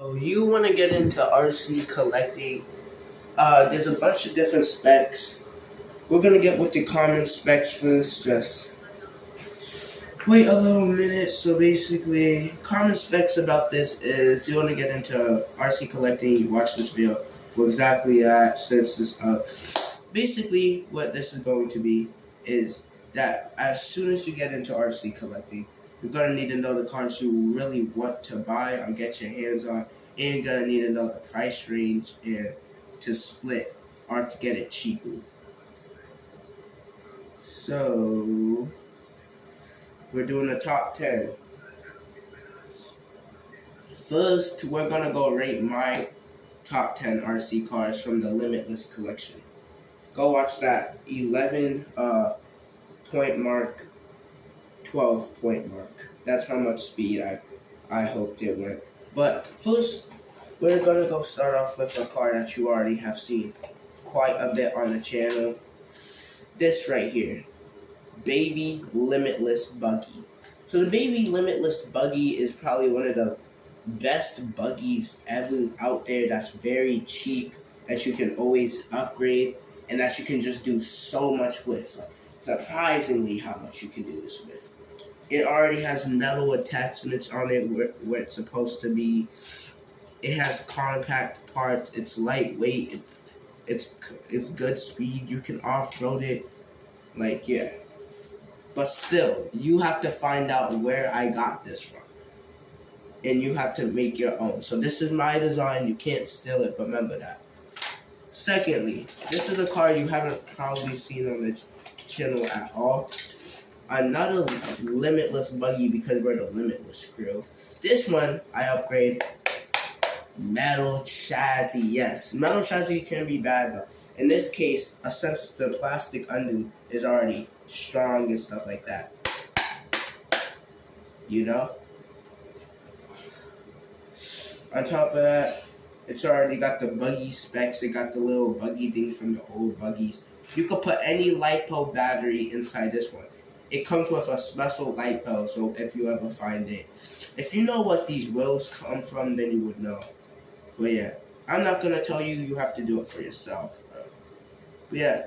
Oh, you want to get into RC collecting? There's a bunch of different specs. We're gonna get with the common specs first. Just wait a little minute. So basically, common specs about this is you want to get into RC collecting. You watch this video for exactly that. Since this up, basically what this is going to be is that as soon as you get into RC collecting, you're gonna need to know the cars you really want to buy or get your hands on, and you're gonna need to know the price range and to split or to get it cheaper. So we're doing the top 10. First, we're gonna go rate my top 10 RC cars from the Limitless collection. Go watch that 11 point mark, 12 point mark. That's how much speed I hoped it went. But first, we're gonna go start off with a car that you already have seen quite a bit on the channel. This right here, Baby Limitless Buggy. So the Baby Limitless Buggy is probably one of the best buggies ever out there. That's very cheap, that you can always upgrade, and that you can just do so much with. Like, surprisingly how much you can do this with. It already has metal attachments on it where it's supposed to be. It has compact parts. It's lightweight. It's good speed. You can off-road it. Like, yeah. But still, you have to find out where I got this from. And you have to make your own. So this is my design. You can't steal it, but remember that. Secondly, this is a car you haven't probably seen on the channel at all. Another Limitless buggy because we're the Limitless crew. This one, I upgrade metal chassis. Yes, metal chassis can be bad, but in this case, since the plastic undo is already strong and stuff like that, you know. On top of that, it's already got the buggy specs. It got the little buggy things from the old buggies. You could put any LiPo battery inside this one. It comes with a special LiPo, so if you ever find it. If you know what these wheels come from, then you would know. But yeah, I'm not going to tell you. You have to do it for yourself, bro. But yeah,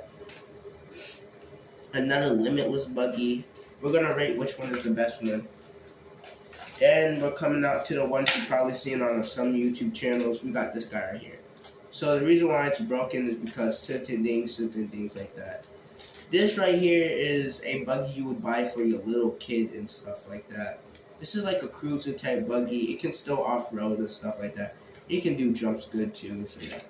another Limitless buggy. We're going to rate which one is the best one. Then we're coming out to the ones you've probably seen on some YouTube channels. We got this guy right here. So the reason why it's broken is because certain things like that. This right here is a buggy you would buy for your little kid and stuff like that. This is like a cruiser type buggy. It can still off-road and stuff like that. It can do jumps good too, so yeah.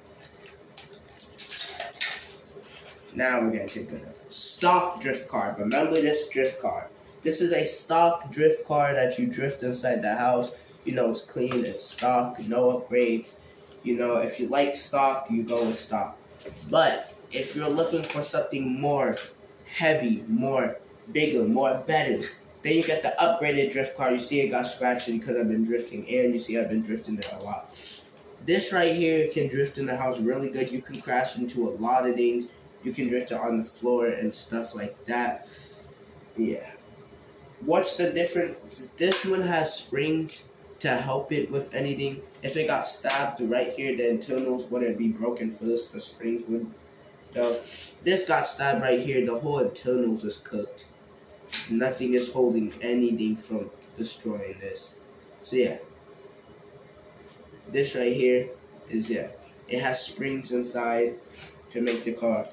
Now we're getting to good stock drift car. Remember this drift car. This is a stock drift car that you drift inside the house. You know, it's clean, it's stock, no upgrades. You know, if you like stock, you go with stock. But if you're looking for something more heavy, more bigger, more better, then you get the upgraded drift car. You see it got scratched because I've been drifting, and you see I've been drifting it a lot. This right here can drift in the house really good. You can crash into a lot of things. You can drift it on the floor and stuff like that. Yeah. What's the difference? This one has springs to help it with anything. If it got stabbed right here, the internals wouldn't be broken first. The springs would. So this got stabbed right here. The whole internals is cooked. Nothing is holding anything from destroying this. So yeah. This right here is, yeah. It has springs inside to make the car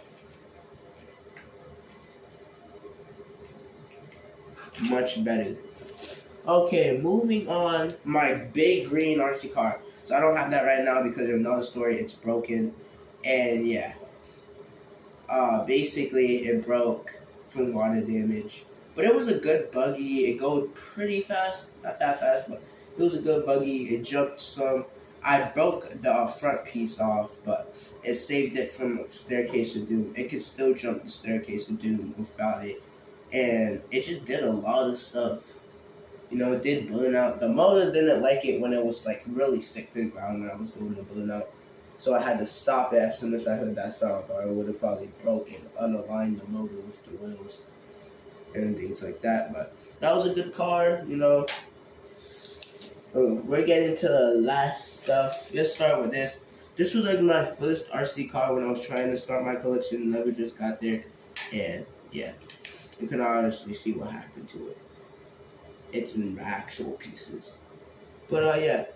much better. Okay, moving on. My big green RC car. So I don't have that right now because there's another story. It's broken, and yeah. Basically it broke from water damage, but it was a good buggy. It goes pretty fast, not that fast, but it was a good buggy. It jumped some. I broke the front piece off, but it saved it from Staircase of Doom. It could still jump the Staircase of Doom without it. And it just did a lot of stuff. You know, it did burn out. The motor didn't like it when it was like really stick to the ground when I was doing the burnout. So I had to stop it as soon as I heard that sound, or I would have probably broken, unaligned the motor with the wheels and things like that. But that was a good car, you know. We're getting to the last stuff. Let's start with this. This was like my first RC car when I was trying to start my collection. Never just got there, and yeah, you can honestly see what happened to it. It's in actual pieces. But yeah,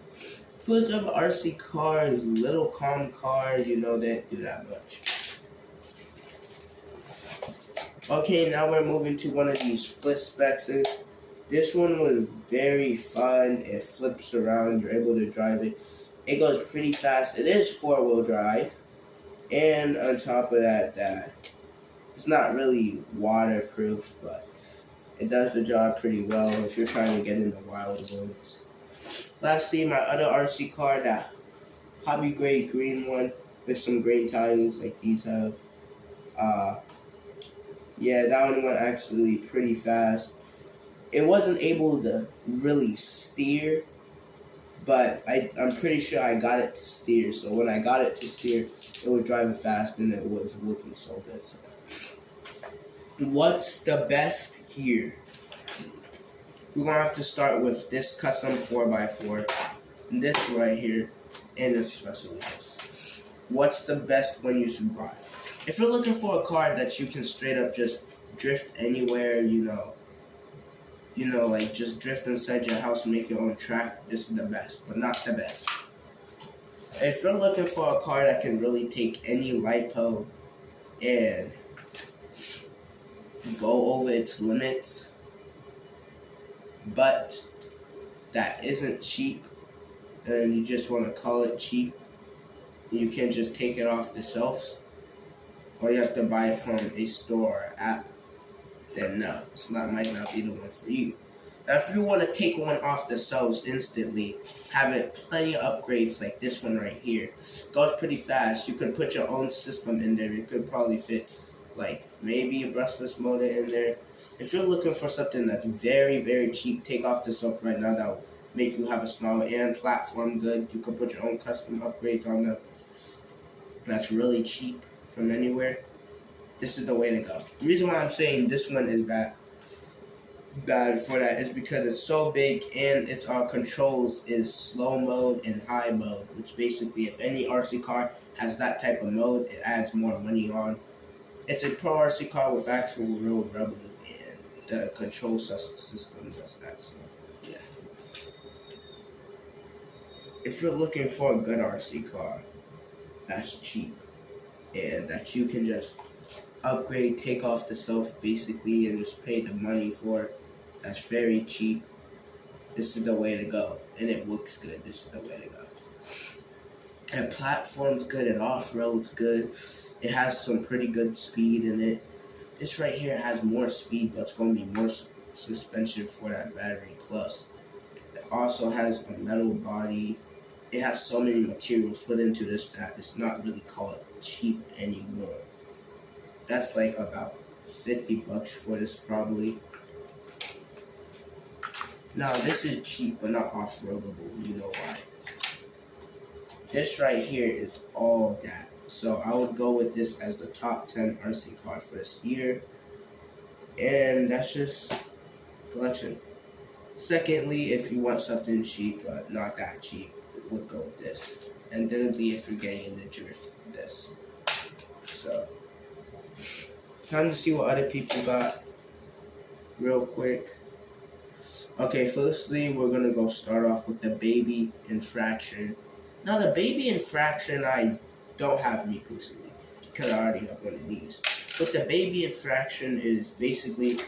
first of RC cars, little calm cars. You know, they didn't do that much. Okay, now we're moving to one of these flip spexes. This one was very fun. It flips around. You're able to drive it. It goes pretty fast. It is 4-wheel drive. And on top of that, it's not really waterproof, but it does the job pretty well if you're trying to get in the wild woods. Lastly, my other RC car, that hobby grade green one with some green tires like these have. Yeah, that one went actually pretty fast. It wasn't able to really steer, but I'm pretty sure I got it to steer. So when I got it to steer, it was driving fast and it was working so good. So, what's the best here? We're going to have to start with this custom 4x4, this right here, and especially this. What's the best when you buy? If you're looking for a car that you can straight up just drift anywhere, like just drift inside your house and make your own track, this is the best, but not the best. If you're looking for a car that can really take any LiPo and go over its limits, but that isn't cheap, and you just want to call it cheap, you can just take it off the shelves, or you have to buy it from a store or app, then no, might not be the one for you. Now, if you want to take one off the shelves instantly, have it plenty of upgrades like this one right here. Goes pretty fast. You could put your own system in there. You could probably fit like maybe a brushless motor in there. If you're looking for something that's very, very cheap, take off the shelf right now. That will make you have a small and platform good. You can put your own custom upgrades on them. That's really cheap from anywhere. This is the way to go. The reason why I'm saying this one is bad for that is because it's so big and its controls is slow mode and high mode, which basically if any RC car has that type of mode, it adds more money on. It's a pro RC car with actual real rubber, and the control system does that. So yeah. If you're looking for a good RC car that's cheap and that you can just upgrade, take off the shelf basically, and just pay the money for it, that's very cheap, this is the way to go. And it looks good. This is the way to go. And platform's good, and off-road's good. It has some pretty good speed in it. This right here has more speed, but it's going to be more suspension for that battery plus. It also has a metal body. It has so many materials put into this that it's not really called cheap anymore. That's like about $50 for this probably. Now this is cheap but not off-roadable, you know why. This right here is all that. So I would go with this as the top 10 RC car for this year. And that's just collection. Secondly, if you want something cheap but not that cheap, we'll go with this. And thirdly, if you're getting into drift, this. So time to see what other people got real quick. Okay, firstly, we're going to go start off with the Baby Infraction. Now, the Baby Infraction, I don't have me personally, because I already have one of these. But the Baby Infraction is basically,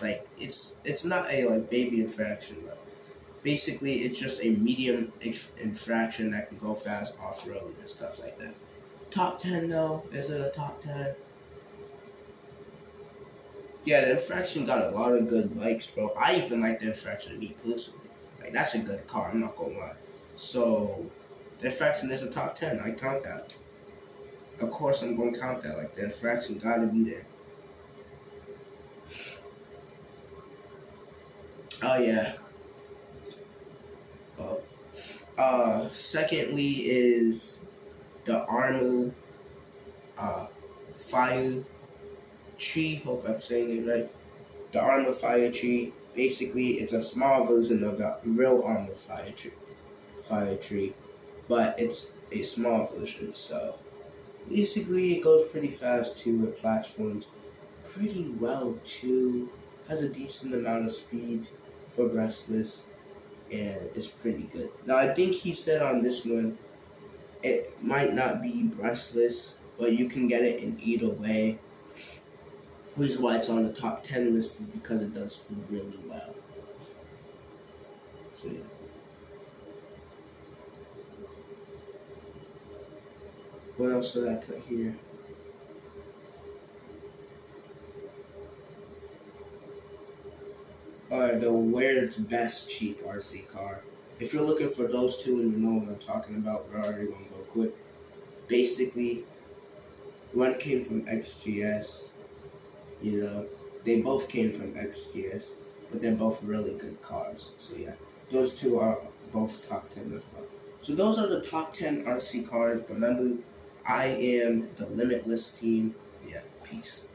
like, it's not a, like, Baby Infraction, but basically, it's just a medium infraction that can go fast off-road and stuff like that. Top 10, though? Is it a top 10? Yeah, the Infraction got a lot of good likes, bro. I even like the Infraction, me personally. Like, that's a good car, I'm not gonna lie. So, the Infraction is a top 10, I count that. Of course I'm gonna count that, like, the Infraction gotta be there. Oh, yeah. Secondly is the Arrma Fire Tree. Hope I'm saying it right. The Arrma Fire Tree. Basically, it's a small version of the real Armored Fire Tree, but it's a small version. So basically, it goes pretty fast too. It platforms pretty well too. Has a decent amount of speed for breastless, and is pretty good. Now, I think he said on this one it might not be breastless, but you can get it in either way. The reason why it's on the top 10 list is because it does really well. So yeah. What else did I put here? Alright, the where's best cheap RC car. If you're looking for those two and you know what I'm talking about, we're already gonna go quick. Basically, one came from XGS. You know, they both came from XGS, but they're both really good cars. So yeah, those two are both top 10 as well. So those are the top 10 RC cars. Remember, I am the Limitless team. Yeah, peace.